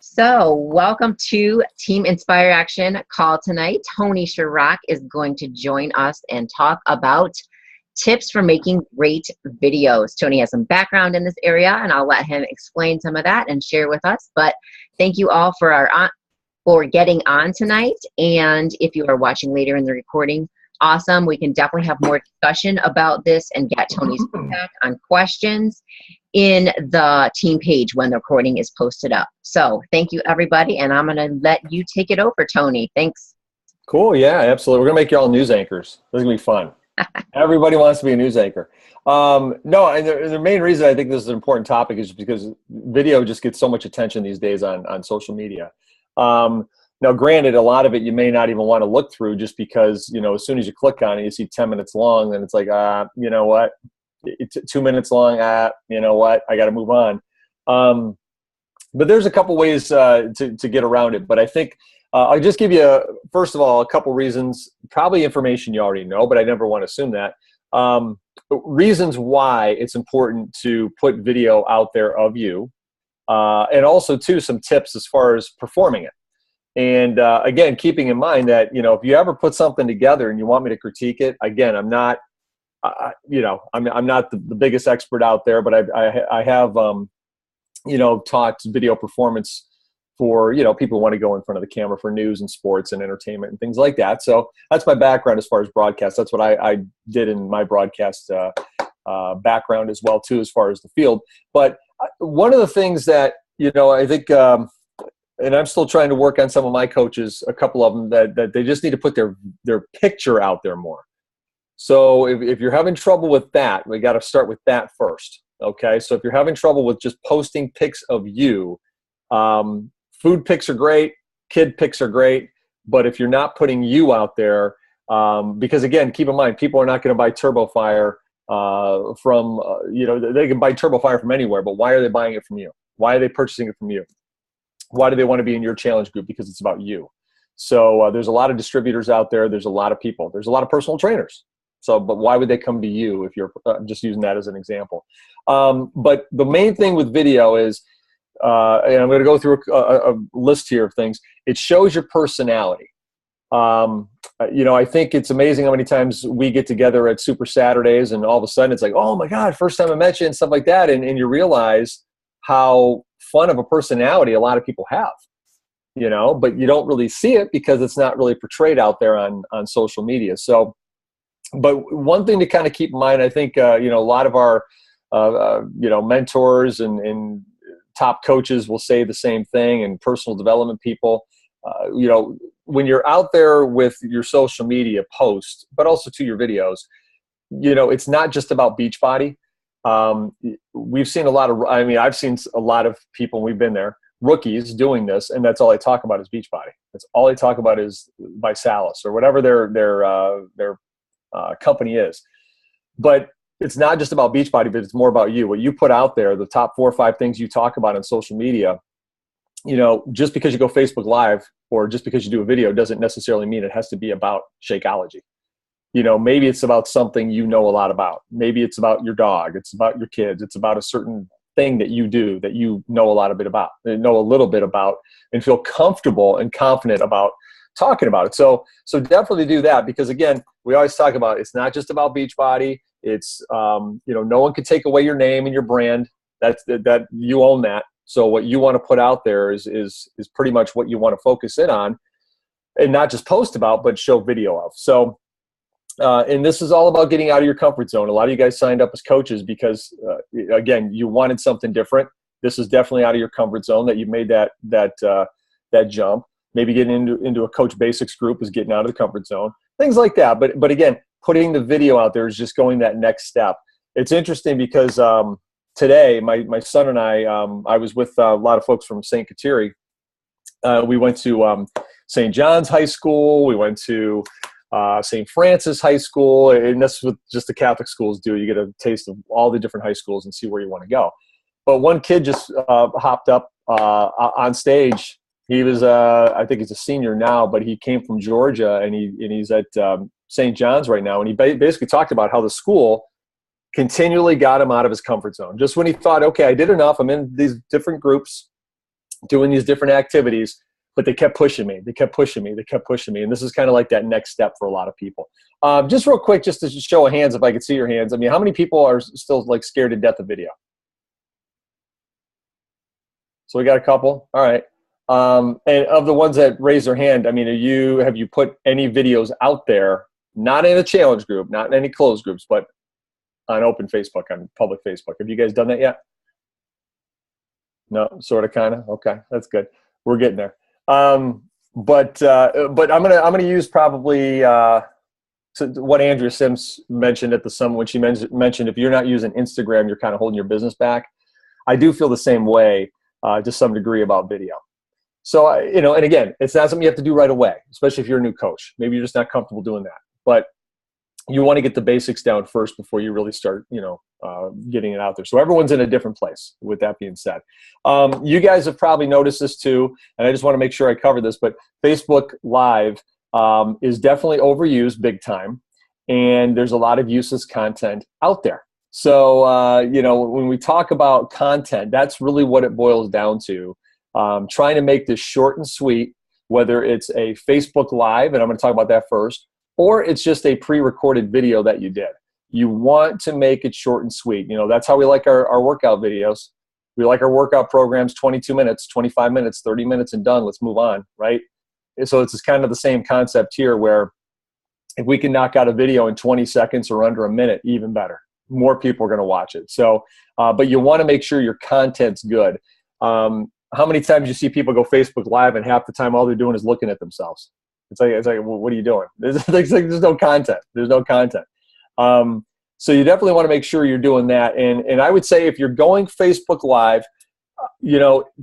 So, welcome to Team Inspire Action call tonight. Tony Sherock is going to join us and talk about tips for making great videos. Tony has some background in this area, and I'll let him explain some of that and share with us. But thank you all for getting on tonight. And if you are watching later in the recording, awesome. We can definitely have more discussion about this and get Tony's feedback on questions in the team page when the recording is posted up. So thank you, everybody, and I'm going to let you take it over, Tony. Thanks. Cool. Yeah, absolutely. We're going to make you all news anchors. This is going to be fun. Everybody wants to be a news anchor. No, and the main reason I think this is an important topic is because video just gets so much attention these days on social media. Now, granted, a lot of it you may not even want to look through just because, as soon as you click on it, you see 10 minutes long, and it's like, you know what? It's 2 minutes long. You know what? I got to move on. But there's a couple ways to get around it. But I think I'll just give you, first of all, a couple reasons, probably information you already know, but I never want to assume that. Reasons why it's important to put video out there of you. And also, too, some tips as far as performing it. And again, keeping in mind that, if you ever put something together and you want me to critique it, again, I'm not, I'm not the biggest expert out there, but I have, taught video performance for, people who want to go in front of the camera for news and sports and entertainment and things like that. So that's my background as far as broadcast. That's what I did in my broadcast background as well, too, as far as the field. But one of the things that, I think, and I'm still trying to work on some of my coaches, a couple of them, that they just need to put their picture out there more. So if you're having trouble with that, we got to start with that first. Okay. So if you're having trouble with just posting pics of you, food pics are great, kid pics are great, but if you're not putting you out there, because again, keep in mind, people are not going to buy TurboFire from, they can buy TurboFire from anywhere, but why are they buying it from you? Why are they purchasing it from you? Why do they want to be in your challenge group? Because it's about you. So there's a lot of distributors out there. There's a lot of people. There's a lot of personal trainers. So, but why would they come to you if you're just using that as an example? But the main thing with video is, and I'm going to go through a list here of things. It shows your personality. I think it's amazing how many times we get together at Super Saturdays and all of a sudden it's like, oh my God, first time I met you and stuff like that. And you realize how fun of a personality a lot of people have, but you don't really see it because it's not really portrayed out there on social media. So, but one thing to kind of keep in mind, I think, a lot of our, mentors and top coaches will say the same thing, and personal development people, when you're out there with your social media posts, but also to your videos, it's not just about Beachbody. We've seen I've seen a lot of people, we've been there, rookies doing this, and that's all they talk about is Beachbody. That's all they talk about is Visalis or whatever their company is. But it's not just about Beachbody, but it's more about you. What you put out there, the top 4 or 5 things you talk about on social media, just because you go Facebook Live or just because you do a video doesn't necessarily mean it has to be about Shakeology. Maybe it's about something you know a lot about. Maybe it's about your dog. It's about your kids. It's about a certain thing that you do that you know a little bit about and feel comfortable and confident about talking about it. So definitely do that, because again, we always talk about it's not just about Beachbody. It's no one can take away your name and your brand. That you own that. So what you want to put out there is pretty much what you want to focus in on, and not just post about, but show video of. So. And this is all about getting out of your comfort zone. A lot of you guys signed up as coaches because, again, you wanted something different. This is definitely out of your comfort zone that you made that jump. Maybe getting into a Coach Basics group is getting out of the comfort zone. Things like that. But again, putting the video out there is just going that next step. It's interesting because today, my son and I was with a lot of folks from St. Kateri. We went to St. John's High School. We went to St. Francis High School, and that's what just the Catholic schools do. You get a taste of all the different high schools and see where you want to go. But one kid just hopped up on stage. He was, I think he's a senior now, but he came from Georgia, and he's at St. John's right now. And he basically talked about how the school continually got him out of his comfort zone. Just when he thought, okay, I did enough. I'm in these different groups. doing these different activities, but they kept pushing me. They kept pushing me. They kept pushing me. And this is kind of like that next step for a lot of people. Just real quick, just to show of hands, if I could see your hands. I mean, how many people are still like scared to death of video? So we got a couple. All right. And of the ones that raise their hand, I mean, have you put any videos out there, not in a challenge group, not in any closed groups, but on open Facebook, on public Facebook? Have you guys done that yet? No, sort of, kind of. Okay, that's good. We're getting there. But I'm gonna use probably what Andrea Sims mentioned at the summit when she mentioned if you're not using Instagram, you're kind of holding your business back. I do feel the same way to some degree about video. So and again, it's not something you have to do right away, especially if you're a new coach. Maybe you're just not comfortable doing that, but you want to get the basics down first before you really start, getting it out there. So everyone's in a different place. With that being said, you guys have probably noticed this too, and I just want to make sure I cover this, but Facebook Live is definitely overused big time, and there's a lot of useless content out there. So, when we talk about content, that's really what it boils down to. Trying to make this short and sweet, whether it's a Facebook Live, and I'm going to talk about that first, or it's just a pre-recorded video that you did. You want to make it short and sweet. That's how we like our workout videos. We like our workout programs, 22 minutes, 25 minutes, 30 minutes, and done. Let's move on, right? And so it's kind of the same concept here, where if we can knock out a video in 20 seconds or under a minute, even better. More people are going to watch it. So, but you want to make sure your content's good. How many times you see people go Facebook Live and half the time all they're doing is looking at themselves? It's like, well, what are you doing? There's no content. There's no content. So you definitely want to make sure you're doing that. And I would say if you're going Facebook Live,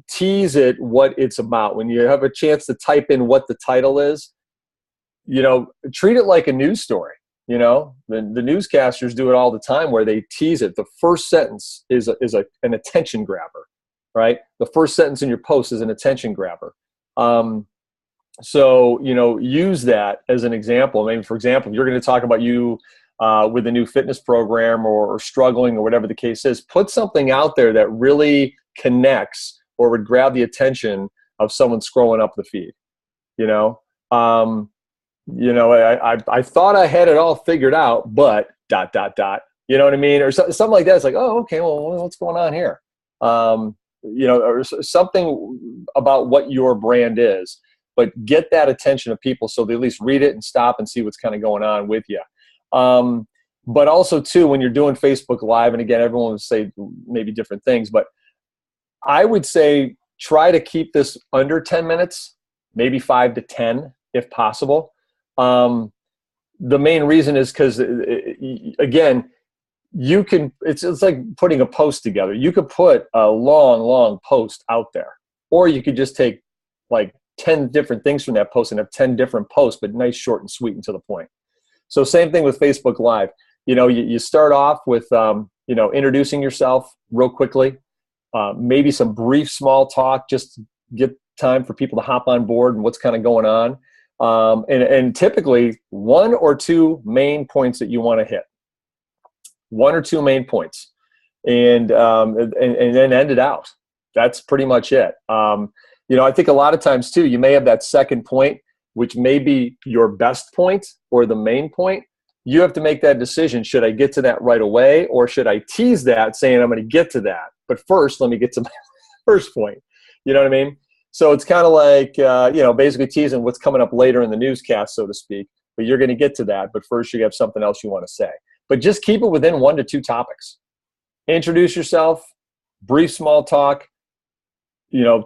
tease it what it's about. When you have a chance to type in what the title is, treat it like a news story. The newscasters do it all the time, where they tease it. The first sentence is an attention grabber, right? The first sentence in your post is an attention grabber. So, use that as an example. Maybe, for example, if you're going to talk about you with a new fitness program or struggling or whatever the case is, put something out there that really connects or would grab the attention of someone scrolling up the feed. I thought I had it all figured out, but ... You know what I mean? Or something like that. It's like, oh, okay, well, what's going on here? Or something about what your brand is, but get that attention of people so they at least read it and stop and see what's kind of going on with you. But also too, when you're doing Facebook Live, and again, everyone would say maybe different things, but I would say try to keep this under 10 minutes, maybe 5 to 10 if possible. The main reason is because, again, it's like putting a post together. You could put a long post out there, or you could just take like 10 different things from that post and have 10 different posts, but nice, short, and sweet and to the point. So same thing with Facebook Live. You start off with, introducing yourself real quickly, maybe some brief small talk, just to get time for people to hop on board and what's kind of going on. And typically 1 or 2 main points that you want to hit. 1 or 2 main points, and then end it out. That's pretty much it. I think a lot of times too, you may have that second point, which may be your best point or the main point. You have to make that decision. Should I get to that right away, or should I tease that saying I'm going to get to that, but first let me get to my first point? You know what I mean? So it's kind of like, basically teasing what's coming up later in the newscast, so to speak, but you're going to get to that. But first you have something else you want to say. But just keep it within 1 to 2 topics. Introduce yourself, brief small talk,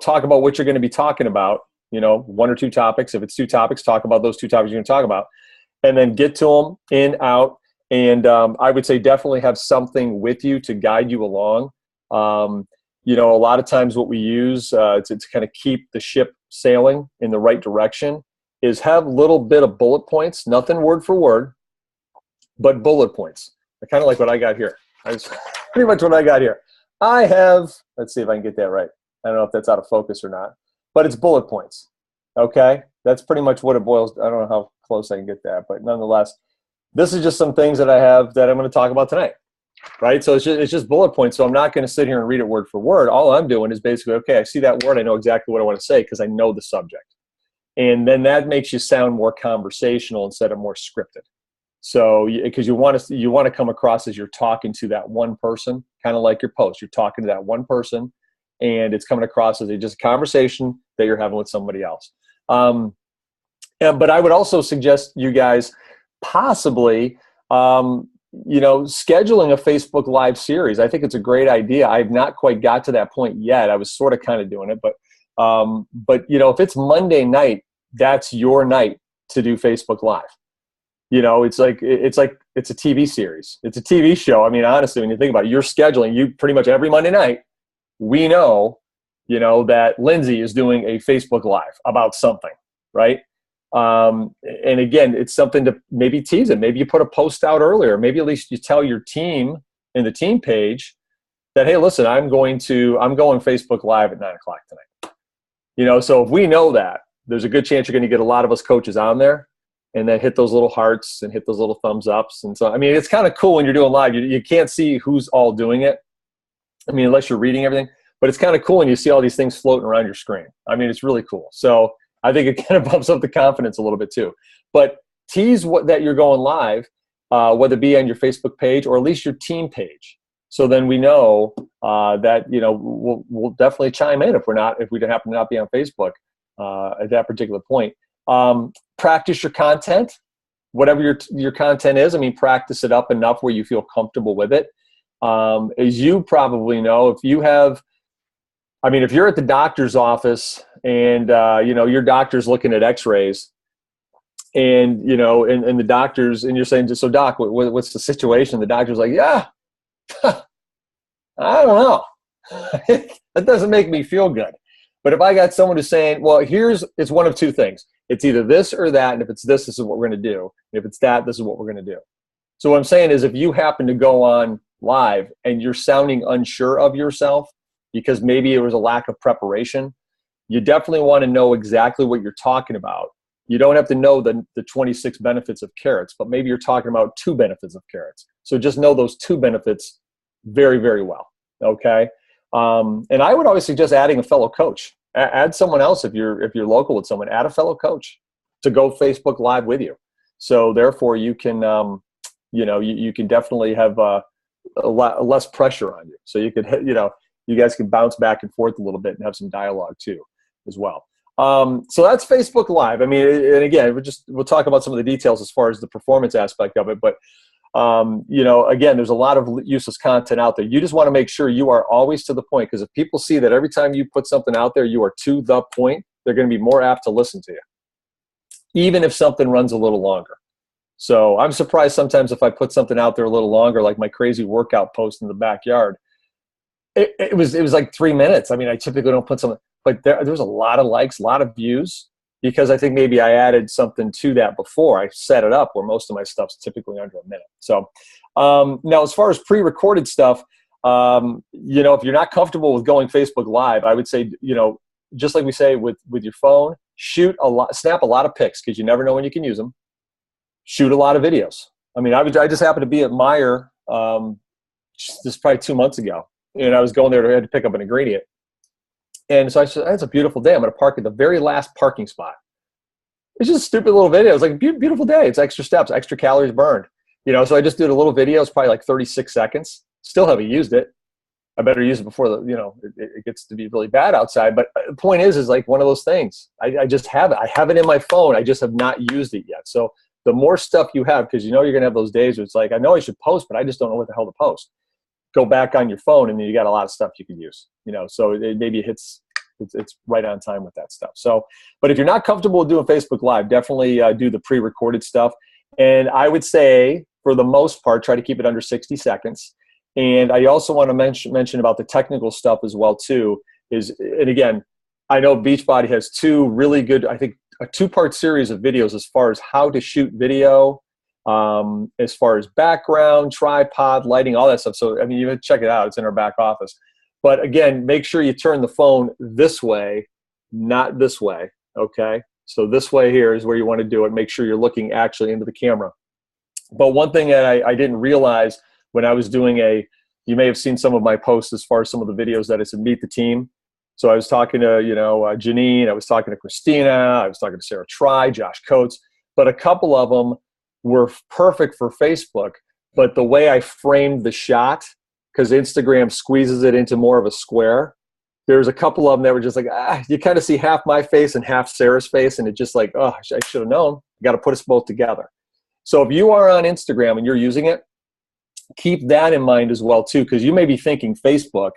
talk about what you're going to be talking about, 1 or 2 topics. If it's 2 topics, talk about those 2 topics you're going to talk about, and then get to them in, out. And I would say definitely have something with you to guide you along. A lot of times what we use to kind of keep the ship sailing in the right direction is have a little bit of bullet points, nothing word for word, but bullet points. I kind of like what I got here. That's pretty much what I got here. I have, let's see if I can get that right. I don't know if that's out of focus or not, but it's bullet points. Okay? That's pretty much what it boils. I don't know how close I can get that, but nonetheless, this is just some things that I have that I'm going to talk about tonight. right? So it's just bullet points. So I'm not going to sit here and read it word for word. All I'm doing is basically, okay, I see that word. I know exactly what I want to say because I know the subject. And then that makes you sound more conversational instead of more scripted. So because you want to come across as you're talking to that one person, kind of like your post. You're talking to that one person, and it's coming across as just a conversation that you're having with somebody else. But I would also suggest you guys possibly, scheduling a Facebook Live series. I think it's a great idea. I've not quite got to that point yet. I was sort of kind of doing it, but if it's Monday night, that's your night to do Facebook Live. It's a TV series. It's a TV show. I mean, honestly, when you think about it, you're scheduling. You pretty much every Monday night, we know, that Lindsay is doing a Facebook Live about something, right? And again, it's something to maybe tease it. Maybe you put a post out earlier. Maybe at least you tell your team in the team page that, hey, listen, I'm going Facebook Live at 9:00 tonight. So if we know that, there's a good chance you're going to get a lot of us coaches on there, and then hit those little hearts and hit those little thumbs ups. And so, I mean, it's kind of cool when you're doing live. You can't see who's all doing it. I mean, unless you're reading everything, but it's kind of cool when you see all these things floating around your screen. I mean, it's really cool. So I think it kind of bumps up the confidence a little bit too. But tease that you're going live, whether it be on your Facebook page or at least your team page. So then we know that we'll definitely chime in if we happen to not be on Facebook at that particular point. Practice your content, whatever your content is. I mean, practice it up enough where you feel comfortable with it. As you probably know, if you're at the doctor's office and, your doctor's looking at x-rays and, and the doctor's, and you're saying, so doc, what's the situation? The doctor's like, yeah, I don't know. That doesn't make me feel good. But if I got someone who's saying, well, it's one of two things. It's either this or that. And if it's this is what we're going to do. And if it's that, this is what we're going to do. So what I'm saying is if you happen to go on live and you're sounding unsure of yourself because maybe it was a lack of preparation, you definitely want to know exactly what you're talking about. You don't have to know the 26 benefits of carrots, but maybe you're talking about 2 benefits of carrots. So just know those 2 benefits very, very well. Okay. And I would always suggest adding a fellow coach. Add someone else if you're local with someone. Add a fellow coach to go Facebook Live with you. So therefore, you can you can definitely have a lot less pressure on you. So you could you guys can bounce back and forth a little bit and have some dialogue too, as well. So that's Facebook Live. I mean, and again, we'll talk about some of the details as far as the performance aspect of it, but. Again, there's a lot of useless content out there. You just want to make sure you are always to the point, because if people see that every time you put something out there, you are to the point, they're going to be more apt to listen to you, even if something runs a little longer. So I'm surprised sometimes if I put something out there a little longer, like my crazy workout post in the backyard, it was like 3 minutes. I mean, I typically don't put something, but there was a lot of likes, a lot of views, because I think maybe I added something to that before I set it up, where most of my stuff's typically under a minute. So now as far as pre-recorded stuff, if you're not comfortable with going Facebook Live, I would say, just like we say with your phone, snap a lot of pics, because you never know when you can use them. Shoot a lot of videos. I mean, I just happened to be at Meijer, this is probably 2 months ago, and I was going there to pick up an ingredient. And so I said, that's a beautiful day. I'm going to park at the very last parking spot. It's just a stupid little video. It's like a beautiful day. It's extra steps, extra calories burned. So I just did a little video. It's probably like 36 seconds. Still haven't used it. I better use it before it gets to be really bad outside. But the point is like one of those things. I just have it. I have it in my phone. I just have not used it yet. So the more stuff you have, because you're going to have those days where it's like, I know I should post, but I just don't know what the hell to post. Go back on your phone, and then you got a lot of stuff you can use, so it's right on time with that stuff. So, but if you're not comfortable with doing Facebook Live, definitely do the pre-recorded stuff. And I would say, for the most part, try to keep it under 60 seconds. And I also want to mention about the technical stuff as well too. And again, I know Beachbody has 2 really good, I think a 2-part series of videos as far as how to shoot video, as far as background, tripod, lighting, all that stuff. So, I mean, you can check it out. It's in our back office. But again, make sure you turn the phone this way, not this way, okay? So this way here is where you want to do it. Make sure you're looking actually into the camera. But one thing that I didn't realize when I was doing you may have seen some of my posts as far as some of the videos that I said, meet the team. So I was talking to, Janine, I was talking to Christina, I was talking to Sarah Try, Josh Coates, but a couple of them were perfect for Facebook. But the way I framed the shot, because Instagram squeezes it into more of a square, there's a couple of them that were just like, you kind of see half my face and half Sarah's face, and it's just like, oh, I should have known. You got to put us both together. So if you are on Instagram and you're using it, keep that in mind as well too, because you may be thinking Facebook,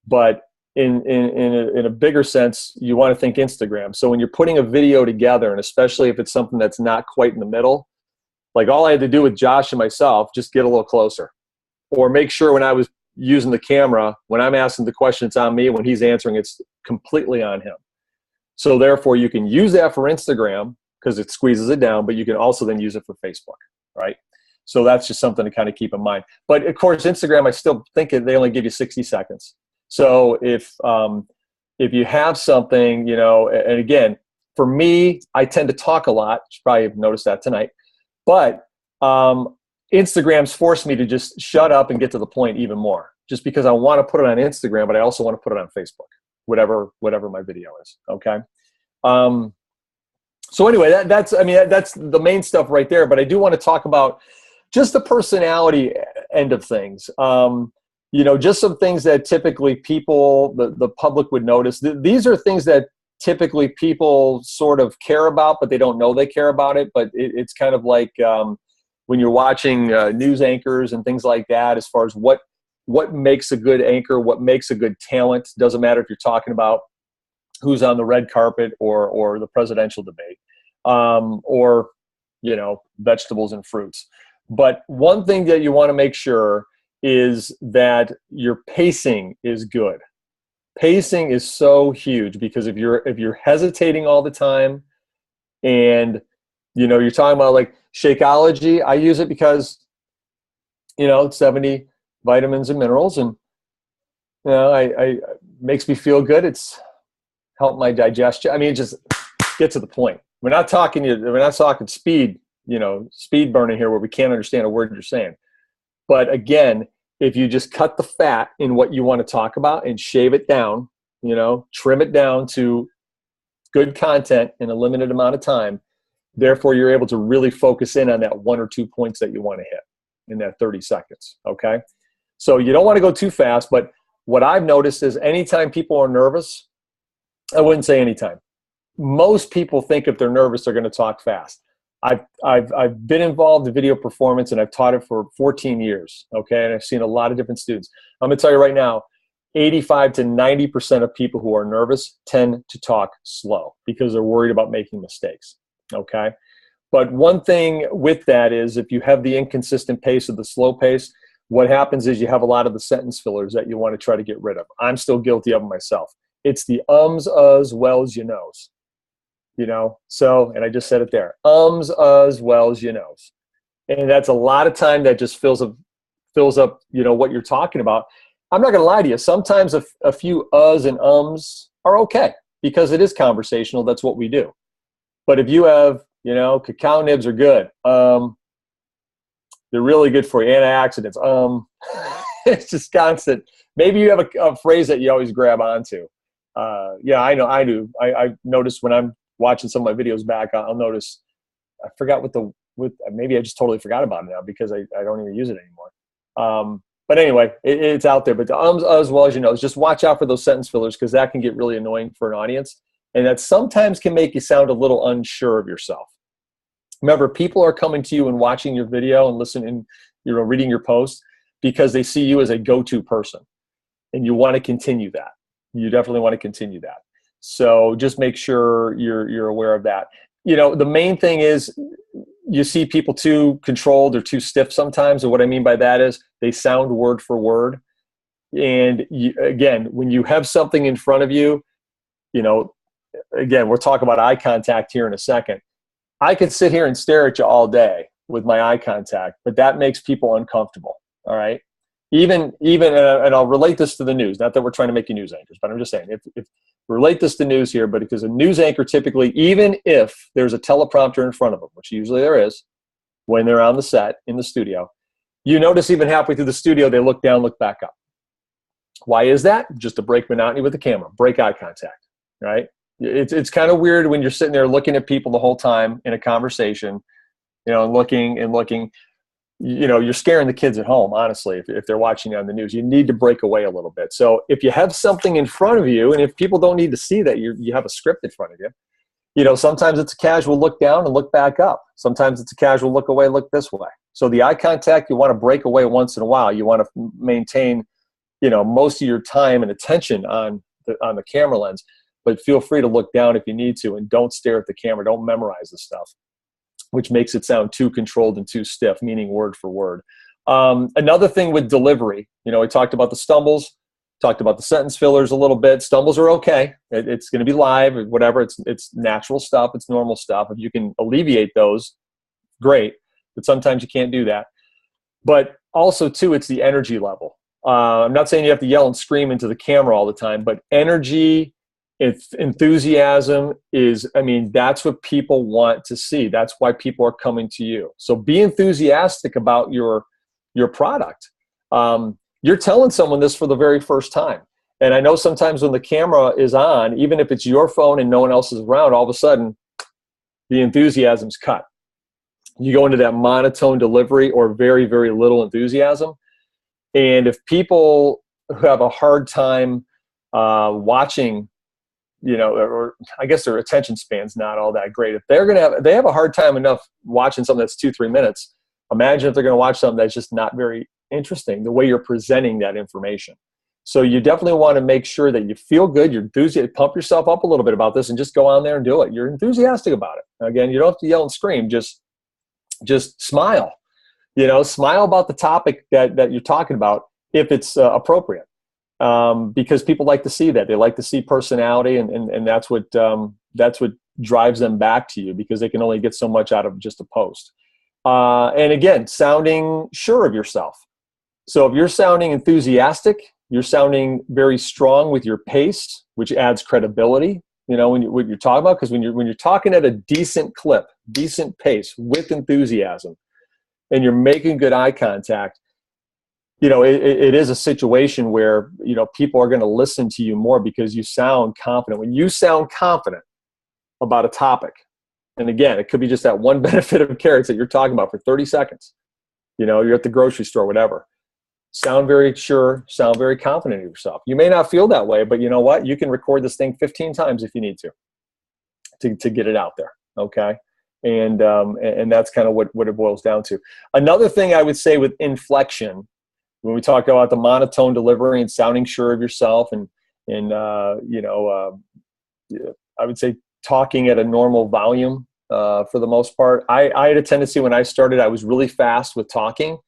but in a bigger sense, you want to think Instagram. So when you're putting a video together, and especially if it's something that's not quite in the middle, like all I had to do with Josh and myself, just get a little closer, or make sure when I was using the camera, when I'm asking the question, it's on me. When he's answering, it's completely on him. So therefore, you can use that for Instagram because it squeezes it down, but you can also then use it for Facebook, right? So that's just something to kind of keep in mind. But of course, Instagram, I still think they only give you 60 seconds. So if you have something, and again, for me, I tend to talk a lot. You should probably have noticed that tonight. But Instagram's forced me to just shut up and get to the point even more, just because I want to put it on Instagram, but I also want to put it on Facebook, whatever my video is. Okay. So anyway, that's the main stuff right there. But I do want to talk about just the personality end of things. Just some things that typically the public would notice. These are things that typically people sort of care about, but they don't know they care about it. But it's kind of like when you're watching news anchors and things like that, as far as what makes a good anchor, what makes a good talent. Doesn't matter if you're talking about who's on the red carpet or the presidential debate, or vegetables and fruits. But one thing that you want to make sure is that your pacing is good. Pacing is so huge, because if you're hesitating all the time, and you're talking about like Shakeology, I use it because it's 70 vitamins and minerals, and I makes me feel good. It's helped my digestion. I mean, just get to the point. We're not talking speed, speed burning here where we can't understand a word you're saying. But again, if you just cut the fat in what you want to talk about and shave it down, trim it down to good content in a limited amount of time, therefore you're able to really focus in on that 1 or 2 points that you want to hit in that 30 seconds, okay? So you don't want to go too fast, but what I've noticed is anytime people are nervous, I wouldn't say anytime. Most people think if they're nervous, they're going to talk fast. I've been involved in video performance, and I've taught it for 14 years, okay? And I've seen a lot of different students. I'm going to tell you right now, 85 to 90% of people who are nervous tend to talk slow because they're worried about making mistakes, okay? But one thing with that is if you have the inconsistent pace or the slow pace, what happens is you have a lot of the sentence fillers that you want to try to get rid of. I'm still guilty of them myself. It's the ums, us, wells, you knows. So, and I just said it there, ums, us, wells, you knows. And that's a lot of time that just fills up, what you're talking about. I'm not going to lie to you. Sometimes a few us and ums are okay because it is conversational. That's what we do. But if you have, cacao nibs are good. They're really good for antioxidants. It's just constant. Maybe you have a phrase that you always grab onto. Yeah, I know. I do. I noticed when I'm watching some of my videos back, I'll notice I forgot maybe I just totally forgot about it now because I don't even use it anymore. But anyway, it's out there. But the ums, as well as just watch out for those sentence fillers because that can get really annoying for an audience. And that sometimes can make you sound a little unsure of yourself. Remember, people are coming to you and watching your video and listening, reading your post because they see you as a go-to person. And you want to continue that. You definitely want to continue that. So just make sure you're aware of that. The main thing is you see people too controlled or too stiff sometimes. And what I mean by that is they sound word for word. And again, when you have something in front of you, again, we'll talk about eye contact here in a second. I could sit here and stare at you all day with my eye contact, but that makes people uncomfortable. All right. Even, and I'll relate this to the news, not that we're trying to make you news anchors, but I'm just saying, if relate this to news here, but because a news anchor typically, even if there's a teleprompter in front of them, which usually there is when they're on the set in the studio, You notice even halfway through the studio, they look down, look back up. Why is that? Just to break monotony with the camera, break eye contact, right? It's kind of weird when you're sitting there looking at people the whole time in a conversation, looking and looking. You're scaring the kids at home, honestly, if they're watching on the news. You need to break away a little bit. So if you have something in front of you, and if people don't need to see that, you have a script in front of you, sometimes it's a casual look down and look back up. Sometimes it's a casual look away, look this way. So the eye contact, you want to break away once in a while. You want to maintain, most of your time and attention on the camera lens, but feel free to look down if you need to, and don't stare at the camera. Don't memorize the stuff, which makes it sound too controlled and too stiff, meaning word for word. Another thing with delivery, we talked about the stumbles, talked about the sentence fillers a little bit. Stumbles are okay. It's going to be live or whatever. It's natural stuff. It's normal stuff. If you can alleviate those, great. But sometimes you can't do that. But also, too, it's the energy level. I'm not saying you have to yell and scream into the camera all the time, but energy, enthusiasm that's what people want to see. That's why people are coming to you. So be enthusiastic about your product. You're telling someone this for the very first time. And I know sometimes when the camera is on, even if it's your phone and no one else is around, all of a sudden the enthusiasm's cut. You go into that monotone delivery or very, very little enthusiasm. And if people who have a hard time watching, or I guess their attention span's not all that great. If they have a hard time enough watching something that's 2-3 minutes, imagine if they're going to watch something that's just not very interesting, the way you're presenting that information. So you definitely want to make sure that you feel good, you're enthusiastic, pump yourself up a little bit about this, and just go on there and do it. You're enthusiastic about it. Again, you don't have to yell and scream, just smile. Smile about the topic that you're talking about if it's appropriate. Because people like to see that. They like to see personality, and that's what drives them back to you, because they can only get so much out of just a post. And again, sounding sure of yourself. So if you're sounding enthusiastic, you're sounding very strong with your pace, which adds credibility. What you're talking about, because when you're talking at a decent clip, decent pace with enthusiasm, and you're making good eye contact, it is a situation where, people are going to listen to you more because you sound confident. When you sound confident about a topic, and again, it could be just that one benefit of carrots that you're talking about for 30 seconds. You're at the grocery store, whatever. Sound very sure, sound very confident in yourself. You may not feel that way, but you know what? You can record this thing 15 times if you need to get it out there, okay? And that's kind of what it boils down to. Another thing I would say with inflection, when we talk about the monotone delivery and sounding sure of yourself, and I would say talking at a normal volume for the most part. I had a tendency when I started, I was really fast with talking,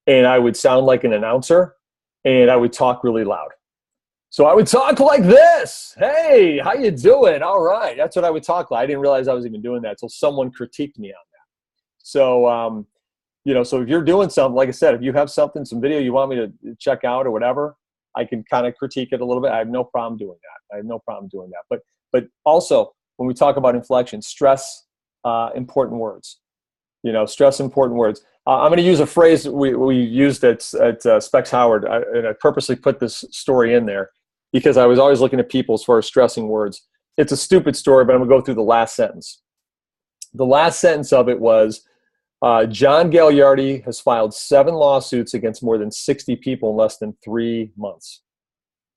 and I would sound like an announcer, and I would talk really loud. So I would talk like this. Hey, how you doing? All right. That's what I would talk like. I didn't realize I was even doing that until someone critiqued me on that. So, so if you're doing something, like I said, if you have something, some video you want me to check out or whatever, I can kind of critique it a little bit. I have no problem doing that. But also, when we talk about inflection, stress important words. Stress important words. I'm going to use a phrase we used at Specs Howard, and I purposely put this story in there because I was always looking at people as far as stressing words. It's a stupid story, but I'm going to go through the last sentence. The last sentence of it was, John Gagliardi has filed 7 lawsuits against more than 60 people in less than 3 months.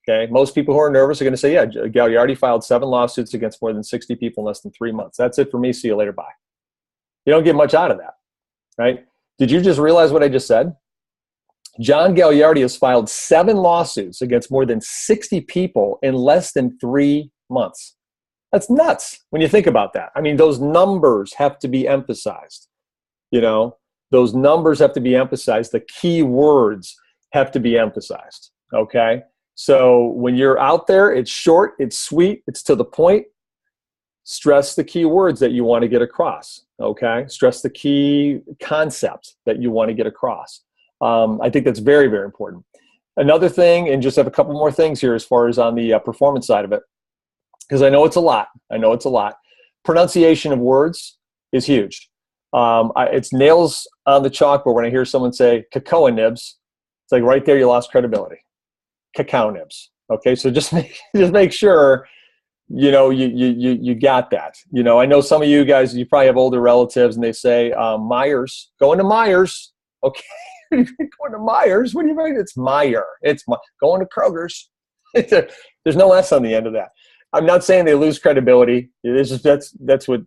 Okay, most people who are nervous are going to say, yeah, Gagliardi filed 7 lawsuits against more than 60 people in less than 3 months. That's it for me. See you later. Bye. You don't get much out of that, right? Did you just realize what I just said? John Gagliardi has filed 7 lawsuits against more than 60 people in less than 3 months. That's nuts when you think about that. I mean, those numbers have to be emphasized. Those numbers have to be emphasized. The key words have to be emphasized, okay? So when you're out there, it's short, it's sweet, it's to the point. Stress the key words that you want to get across, okay? Stress the key concept that you want to get across. I think that's very, very important. Another thing, and just have a couple more things here as far as on the performance side of it, because I know it's a lot. Pronunciation of words is huge. It's nails on the chalkboard when I hear someone say cacao nibs. It's like right there, you lost credibility. Cacao nibs. Okay, so just make sure you got that. I know some of you guys, you probably have older relatives, and they say Myers, going to Myers. Okay, going to Myers. What do you mean? It's Meyer. It's going to Kroger's. There's no S on the end of that. I'm not saying they lose credibility. It's just that's what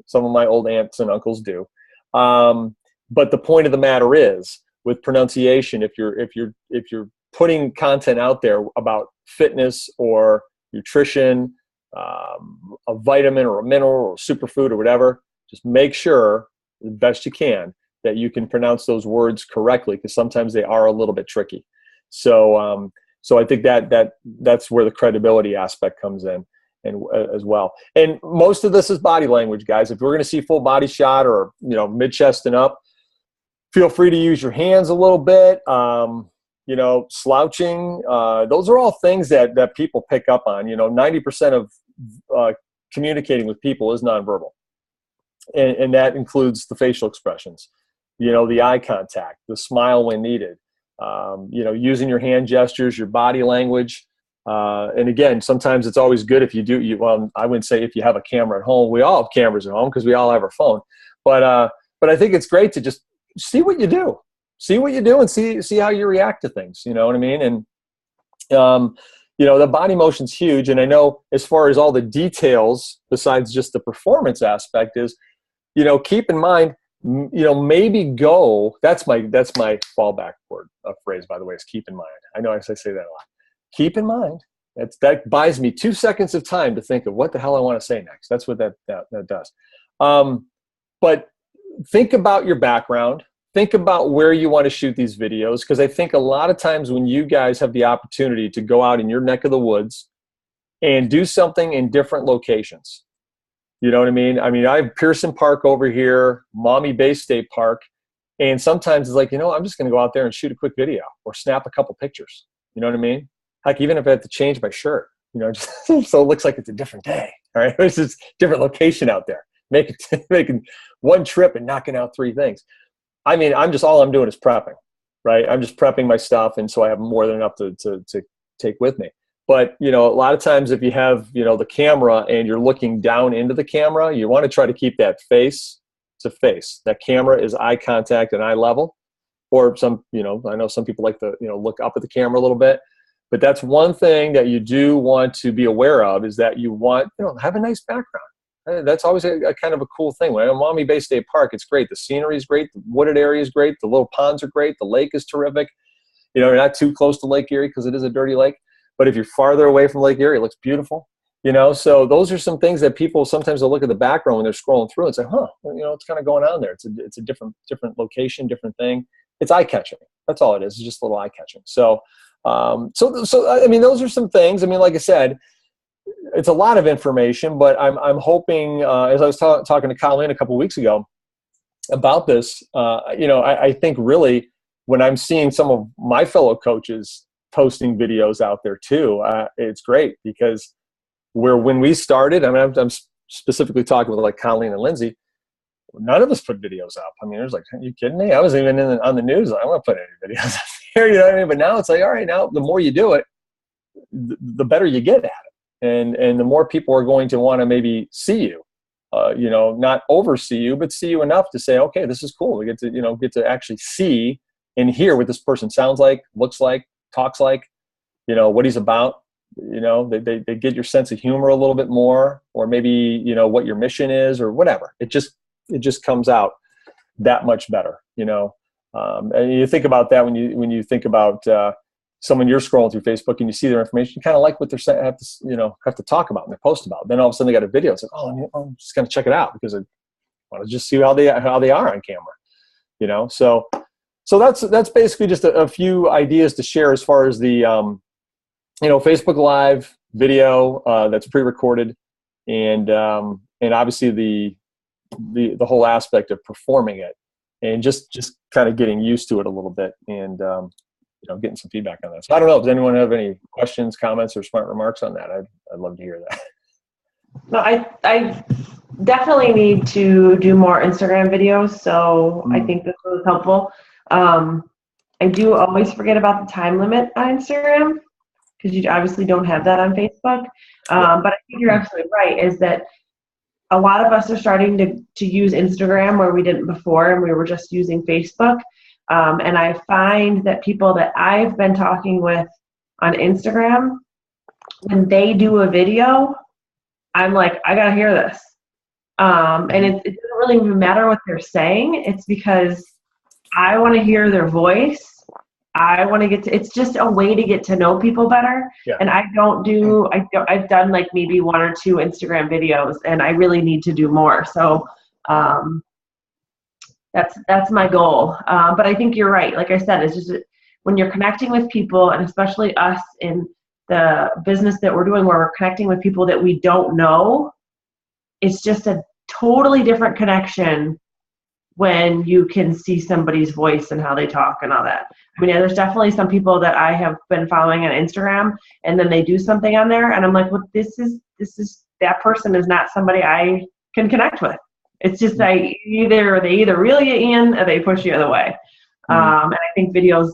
some of my old aunts and uncles do. But the point of the matter is, with pronunciation, if you're putting content out there about fitness or nutrition, a vitamin or a mineral or a superfood or whatever, just make sure the best you can that you can pronounce those words correctly, because sometimes they are a little bit tricky. So I think that's where the credibility aspect comes in, and as well. And most of this is body language, guys. If we're going to see full body shot or mid chest and up, feel free to use your hands a little bit. Slouching. Those are all things that people pick up on. 90% of communicating with people is nonverbal, and that includes the facial expressions. The eye contact, the smile when needed. Using your hand gestures, your body language. And again, sometimes it's always good if you do. Well, I wouldn't say if you have a camera at home. We all have cameras at home because we all have our phone. But I think it's great to just see what you do. See what you do and see how you react to things. You know what I mean? And, the body motion's huge. And I know as far as all the details, besides just the performance aspect, is, keep in mind, maybe go, that's my fallback word, phrase, by the way, is keep in mind. I know I say that a lot. Keep in mind. That buys me 2 seconds of time to think of what the hell I want to say next. That's what that does. But think about your background. Think about where you want to shoot these videos, because I think a lot of times when you guys have the opportunity to go out in your neck of the woods and do something in different locations, you know what I mean? I have Pearson Park over here, Maumee Bay State Park, and sometimes it's like, I'm just going to go out there and shoot a quick video or snap a couple pictures. You know what I mean? Heck, even if I have to change my shirt, just so it looks like it's a different day. All right, it's just different location out there, making one trip and knocking out 3 things. All I'm doing is prepping, right? I'm just prepping my stuff, and so I have more than enough to take with me. But, a lot of times if you have, the camera and you're looking down into the camera, you want to try to keep that face to face. That camera is eye contact and eye level. Or some, I know some people like to, look up at the camera a little bit. But that's one thing that you do want to be aware of, is that you want, have a nice background. That's always a kind of a cool thing. When I'm at Maumee Bay State Park, it's great. The scenery is great. The wooded area is great. The little ponds are great. The lake is terrific. You're not too close to Lake Erie because it is a dirty lake. But if you're farther away from Lake Erie, it looks beautiful. So those are some things that people sometimes will look at the background when they're scrolling through and say, what's kind of going on there? It's a different location, different thing. It's eye catching. That's all it is. It's just a little eye catching. So those are some things. Like I said, it's a lot of information, but I'm hoping, as I was talking to Colleen a couple of weeks ago about this, I think really when I'm seeing some of my fellow coaches posting videos out there too, it's great, because when we started, I'm specifically talking with like Colleen and Lindsay, none of us put videos up. It was like, are you kidding me? I wasn't even on the news. I don't want to put any videos up there, you know what I mean? But now it's like, all right, now the more you do it, the better you get at it. And the more people are going to want to maybe see you, not oversee you, but see you enough to say, okay, this is cool. We get to actually see and hear what this person sounds like, looks like, talks like, what he's about. They get your sense of humor a little bit more, or maybe, what your mission is or whatever. It just comes out that much better, and you think about that when you think about, someone you're scrolling through Facebook and you see their information, you kind of like what they're saying, have to talk about and they post about. Then all of a sudden they got a video. It's like, I'm just going to check it out because I want to just see how they are on camera, So that's basically just a few ideas to share as far as the, Facebook Live video that's pre-recorded, and obviously the whole aspect of performing it, and just kind of getting used to it a little bit, and getting some feedback on that. So I don't know. Does anyone have any questions, comments, or smart remarks on that? I'd love to hear that. No, I definitely need to do more Instagram videos. So I think this was helpful. I do always forget about the time limit on Instagram because you obviously don't have that on Facebook. But I think you're absolutely right, is that a lot of us are starting to use Instagram where we didn't before, and we were just using Facebook. And I find that people that I've been talking with on Instagram, when they do a video, I'm like, I gotta hear this. And it doesn't really even matter what they're saying. It's because I want to hear their voice. I want to it's just a way to get to know people better. Yeah. And I've done like maybe 1 or 2 Instagram videos, and I really need to do more. So that's my goal. But I think you're right. Like I said, it's just when you're connecting with people, and especially us in the business that we're doing where we're connecting with people that we don't know, it's just a totally different connection when you can see somebody's voice and how they talk and all that. I mean, there's definitely some people that I have been following on Instagram, and then they do something on there, and I'm like, well, that person is not somebody I can connect with. It's just they either reel you in or they push you the other way. And I think videos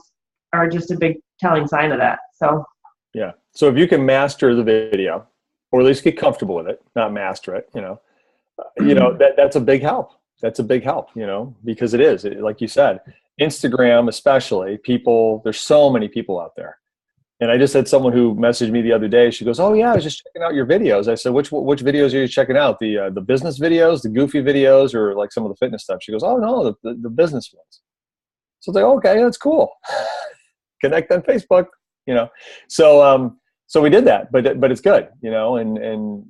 are just a big telling sign of that. So yeah. So if you can master the video, or at least get comfortable with it, not master it, that's a big help. That's a big help, because like you said, Instagram, especially, there's so many people out there. And I just had someone who messaged me the other day. She goes, "Oh yeah, I was just checking out your videos." I said, "Which videos are you checking out? The business videos, the goofy videos, or like some of the fitness stuff?" She goes, "Oh no, the business ones." So it's like, okay, that's cool. Connect on Facebook, So we did that, but it's good, and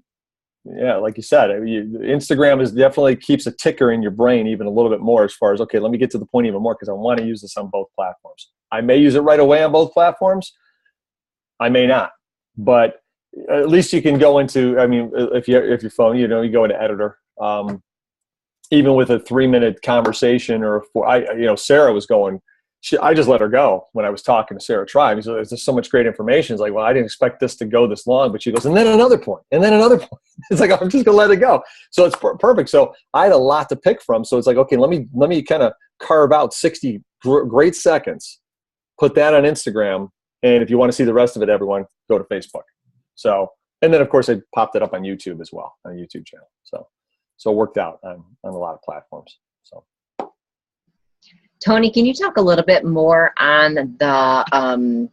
yeah, like you said, Instagram definitely keeps a ticker in your brain even a little bit more as far as, okay, let me get to the point even more because I want to use this on both platforms. I may use it right away on both platforms. I may not, but at least you can go into, I mean, if your phone, you go into editor, even with a 3-minute conversation Sarah was going, I just let her go when I was talking to Sarah Tribe. So there's just so much great information. It's like, well, I didn't expect this to go this long, but she goes, and then another point, and then another point. It's like, I'm just gonna let it go. So it's perfect. So I had a lot to pick from. So it's like, okay, let me kind of carve out 60 great seconds, put that on Instagram, and if you want to see the rest of it, everyone, go to Facebook. So, and then of course I popped it up on YouTube as well, on a YouTube channel. So it worked out on a lot of platforms. So. Tony, can you talk a little bit more on the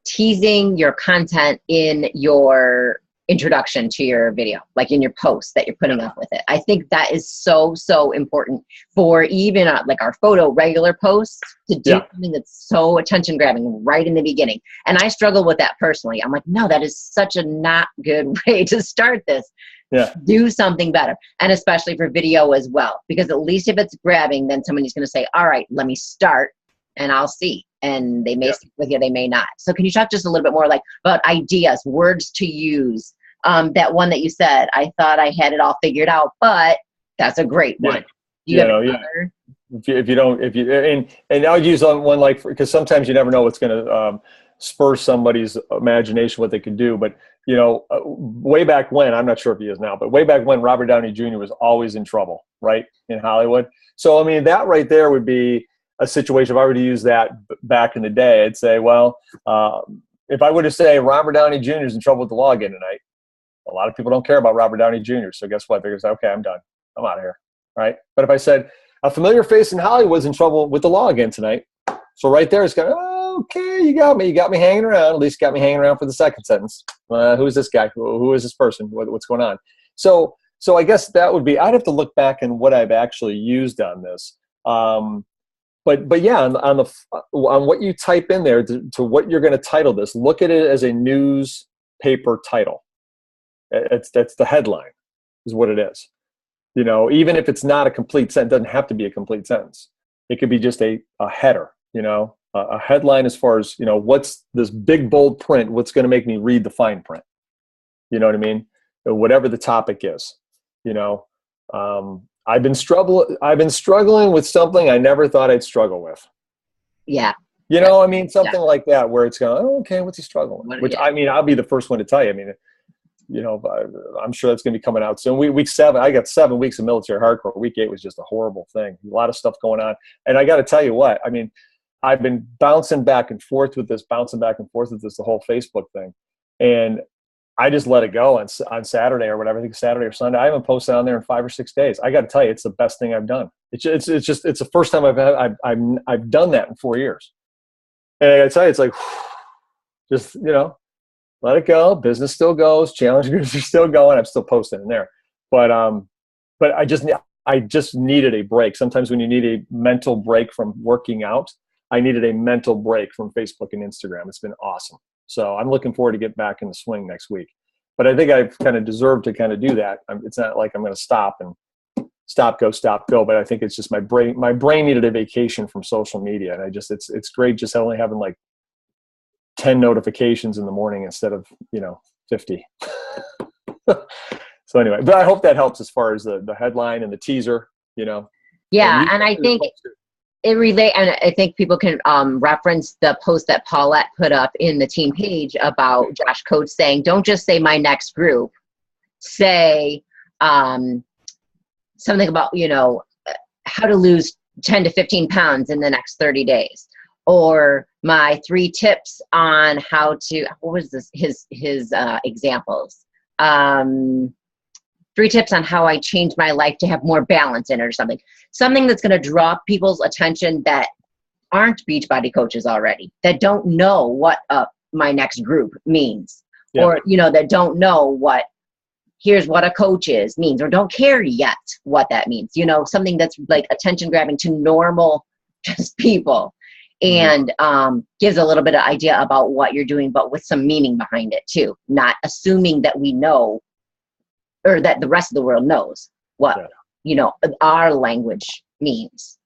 teasing your content in your introduction to your video, like in your post that you're putting up with it? I think that is so important for even like our regular posts to do something that's so attention grabbing right in the beginning. And I struggle with that personally. I'm like, no, that is such a not good way to start this. Yeah. Do something better. And especially for video as well, because at least if it's grabbing, then somebody's going to say, all right, let me start and I'll see. And they may stick with you, they may not. So can you talk just a little bit more like about ideas, words to use? That one that you said, I thought I had it all figured out, but that's a great one. If I would use one like, because sometimes you never know what's going to spur somebody's imagination, what they can do. But way back when, I'm not sure if he is now, but way back when, Robert Downey Jr. was always in trouble, right, in Hollywood. So I mean, that right there would be a situation. If I were to use that back in the day, I'd say, well, if I were to say Robert Downey Jr. is in trouble with the law again tonight, a lot of people don't care about Robert Downey Jr. So guess what? They're going to say, okay, I'm done. I'm out of here. Right? But if I said a familiar face in Hollywood's in trouble with the law again tonight, so right there it's going, okay, you got me hanging around. At least got me hanging around for the second sentence. Who is this guy? Who is this person? What's going on? So I guess that would be, I'd have to look back and what I've actually used on this. But yeah, on what you type in there to what you're going to title this, look at it as a newspaper title. That's the headline, is what it is. Even if it's not a complete sentence, it doesn't have to be a complete sentence. It could be just a header, a headline as far as, what's this big bold print, what's going to make me read the fine print. You know what I mean? Whatever the topic is, I've been struggling with something I never thought I'd struggle with. Yeah. Something like that, where it's going, oh, okay, what's he struggling with? Which, I mean, I'll be the first one to tell you. I mean, you know, I'm sure that's going to be coming out soon. Week 7, I got 7 weeks of military hardcore. Week 8 was just a horrible thing. A lot of stuff going on. And I got to tell you what, I mean, I've been bouncing back and forth with this, the whole Facebook thing. And I just let it go on Saturday or whatever. I think Saturday or Sunday. I haven't posted on there in 5 or 6 days. I got to tell you, it's the best thing I've done. It's the first time I've done that in 4 years. And I got to tell you, it's like, just, you know, let it go. Business still goes. Challenge groups are still going. I'm still posting in there, but I just needed a break. Sometimes when you need a mental break from working out, I needed a mental break from Facebook and Instagram. It's been awesome. So I'm looking forward to get back in the swing next week. But I think I've kind of deserved to kind of do that. It's not like I'm going to stop, go. But I think it's just my brain needed a vacation from social media. And it's great just only having like 10 notifications in the morning instead of, you know, 50. So anyway, but I hope that helps as far as the headline and the teaser, you know. Yeah. And I think and I think people can reference the post that Paulette put up in the team page about Josh Coach saying, don't just say my next group, say something about, you know, how to lose 10 to 15 pounds in the next 30 days, or my 3 tips on how to, what was this, his examples, 3 tips on how I changed my life to have more balance in it, or something that's going to draw people's attention that aren't Beachbody coaches already, that don't know what my next group means, or, you know, that don't know here's what a coach means, or don't care yet what that means, you know, something that's like attention grabbing to normal just people, and gives a little bit of idea about what you're doing, but with some meaning behind it too, not assuming that we know, or that the rest of the world knows what, you know, our language means.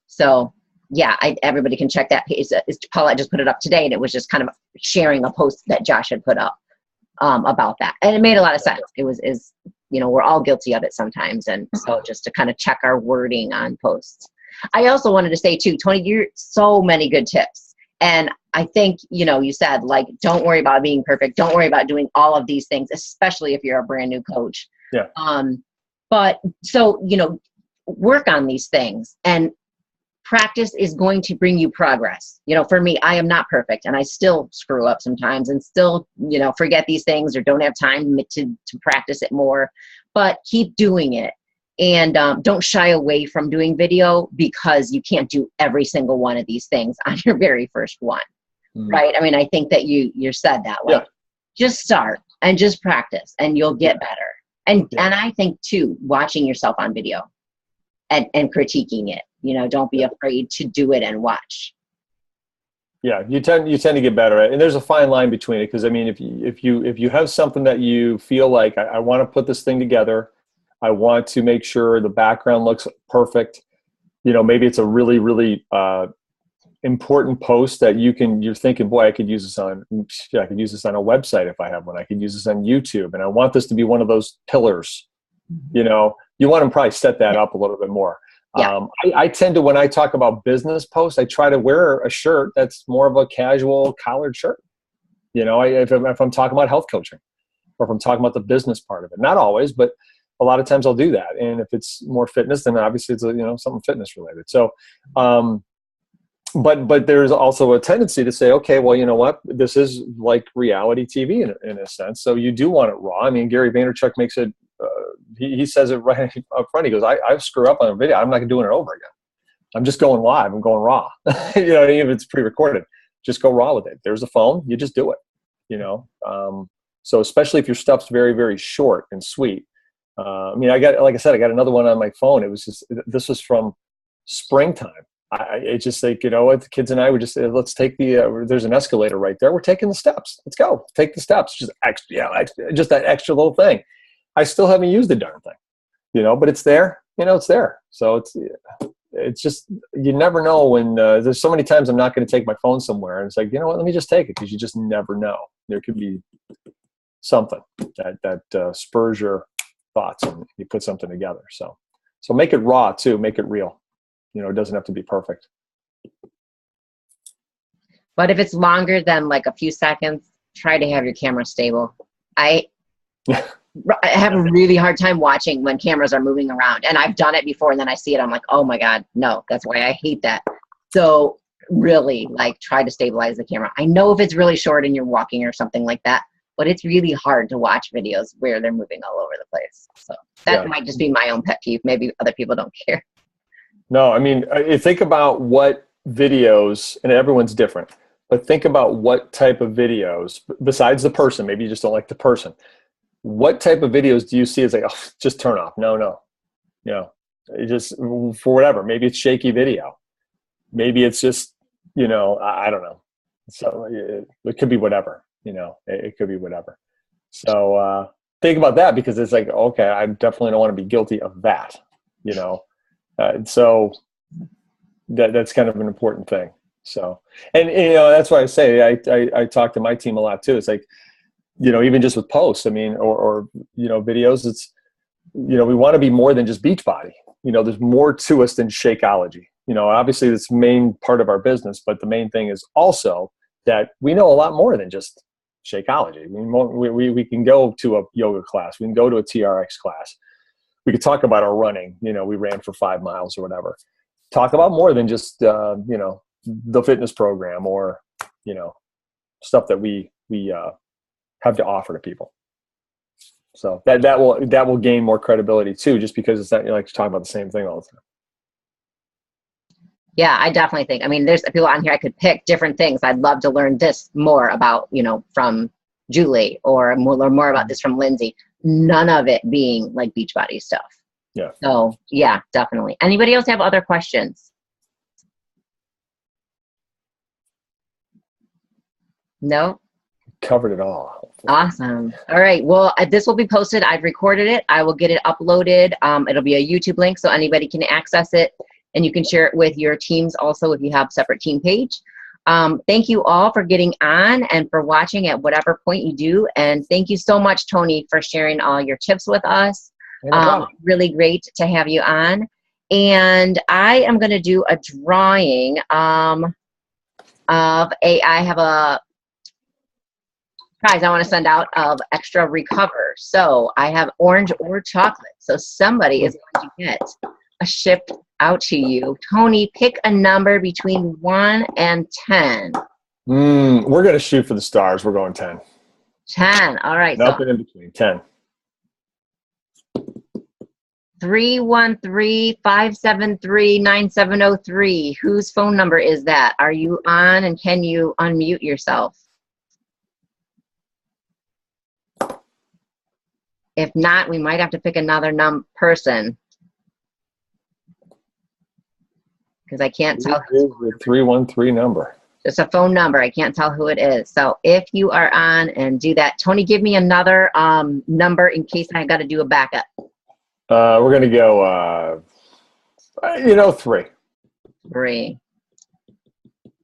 So yeah, everybody can check that page. Paulette just put it up today, and it was just kind of sharing a post that Josh had put up about that. And it made a lot of sense. It was, you know, we're all guilty of it sometimes. And so just to kind of check our wording on posts. I also wanted to say too, Tony, you're so many good tips. And I think, you know, you said, like, don't worry about being perfect. Don't worry about doing all of these things, especially if you're a brand new coach. Yeah. But so, you know, work on these things, and practice is going to bring you progress. You know, for me, I am not perfect, and I still screw up sometimes, and still, you know, forget these things, or don't have time to practice it more, but keep doing it. And don't shy away from doing video, because you can't do every single one of these things on your very first one, right? I mean, I think that you said that, like, just start and just practice, and you'll get better. And I think too, watching yourself on video and critiquing it, you know, don't be afraid to do it and watch. Yeah, you tend to get better at it. And there's a fine line between it, because I mean, if you have something that you feel like, I want to put this thing together, I want to make sure the background looks perfect. You know, maybe it's a really, really important post that you're thinking, boy, I could use this on a website if I have one. I could use this on YouTube, and I want this to be one of those pillars. You know, you want to probably set that up a little bit more. I tend to, when I talk about business posts, I try to wear a shirt that's more of a casual collared shirt. You know, if I'm talking about health coaching, or if I'm talking about the business part of it, not always, but a lot of times I'll do that. And if it's more fitness, then obviously it's, you know, something fitness related. So, but there's also a tendency to say, okay, well, you know what, this is like reality TV in a sense. So you do want it raw. I mean, Gary Vaynerchuk makes it, he says it right up front. He goes, I screw up on a video, I'm not doing it over again. I'm just going live. I'm going raw. You know, even if it's pre-recorded, just go raw with it. There's a phone, you just do it, you know? So especially if your stuff's very, very short and sweet. I mean, like I said, I got another one on my phone. This was from springtime. It's just like, you know what, the kids and I would just say, let's take there's an escalator right there. We're taking the steps. Let's go. Take the steps. Just just that extra little thing. I still haven't used the darn thing, you know, but it's there, you know, it's there. So it's just, you never know when, there's so many times I'm not going to take my phone somewhere, and it's like, you know what, let me just take it, because you just never know. There could be something that spurs your thoughts, and you put something together. So make it raw too, make it real. You know, it doesn't have to be perfect. But if it's longer than like a few seconds, try to have your camera stable. I have a really hard time watching when cameras are moving around, and I've done it before, and then I see it, I'm like, oh my God, no, that's why I hate that. So really, like, try to stabilize the camera. I know if it's really short and you're walking or something like that, but it's really hard to watch videos where they're moving all over the place. So that might just be my own pet peeve. Maybe other people don't care. No, I mean, think about what videos, and everyone's different, but think about what type of videos, besides the person, maybe you just don't like the person. What type of videos do you see as like, oh, just turn off? No. It just, for whatever, maybe it's shaky video. Maybe it's just, I don't know. So it could be whatever, it could be whatever. So think about that, because it's like, okay, I definitely don't want to be guilty of that, so that's kind of an important thing. So, and that's why I say I talk to my team a lot too. It's like, even just with posts, I mean, or videos, it's, we want to be more than just Beachbody. There's more to us than Shakeology. Obviously it's the main part of our business, but the main thing is also that we know a lot more than just Shakeology. We can go to a yoga class. We can go to a TRX class. We could talk about our running. We ran for 5 miles or whatever. Talk about more than just, the fitness program or, stuff that we have to offer to people. So that will gain more credibility too, just because it's not like you're talking about the same thing all the time. Yeah, I definitely think, I mean, there's people on here I could pick different things. I'd love to learn this more about, from Julie, or learn more about this from Lindsay. None of it being like Beachbody stuff. Yeah. So yeah, definitely. Anybody else have other questions? No? Covered it all. Awesome. All right. Well, this will be posted. I've recorded it. I will get it uploaded. It'll be a YouTube link so anybody can access it, and you can share it with your teams also if you have a separate team page. Thank you all for getting on and for watching at whatever point you do. And thank you so much, Tony, for sharing all your tips with us. Really great to have you on. And I am going to do a drawing I have a prize I want to send out of Extra Recover. So I have orange or chocolate. So somebody is going to get a shipped out to you. Tony, pick a number between 1 and 10. We're going to shoot for the stars. We're going 10. 10. All right. Nothing in between. 10. 313-573-9703. Whose phone number is that? Are you on, and can you unmute yourself? If not, we might have to pick another person, because I can't tell. Who is the 313 number? Just a phone number. I can't tell who it is. So if you are on, and do that. Tony, give me another number in case I got to do a backup. We're going to go, 3. 3.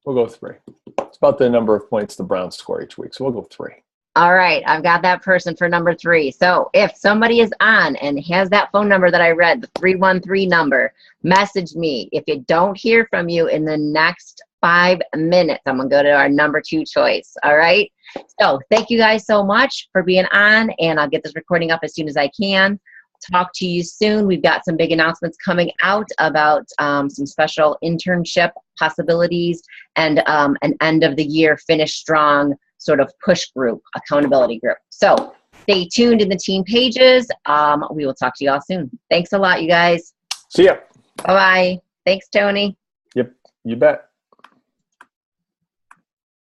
We'll go 3. It's about the number of points the Browns score each week, so we'll go 3. All right, I've got that person for number 3. So if somebody is on and has that phone number that I read, the 313 number, message me. If you don't hear from you in the next 5 minutes, I'm going to go to our number 2 choice. All right? So thank you guys so much for being on, and I'll get this recording up as soon as I can. Talk to you soon. We've got some big announcements coming out about some special internship possibilities and an end of the year finish strong sort of push group, accountability group. So stay tuned in the team pages. We will talk to you all soon. Thanks a lot, you guys. See ya. Bye-bye. Thanks, Tony. Yep, you bet.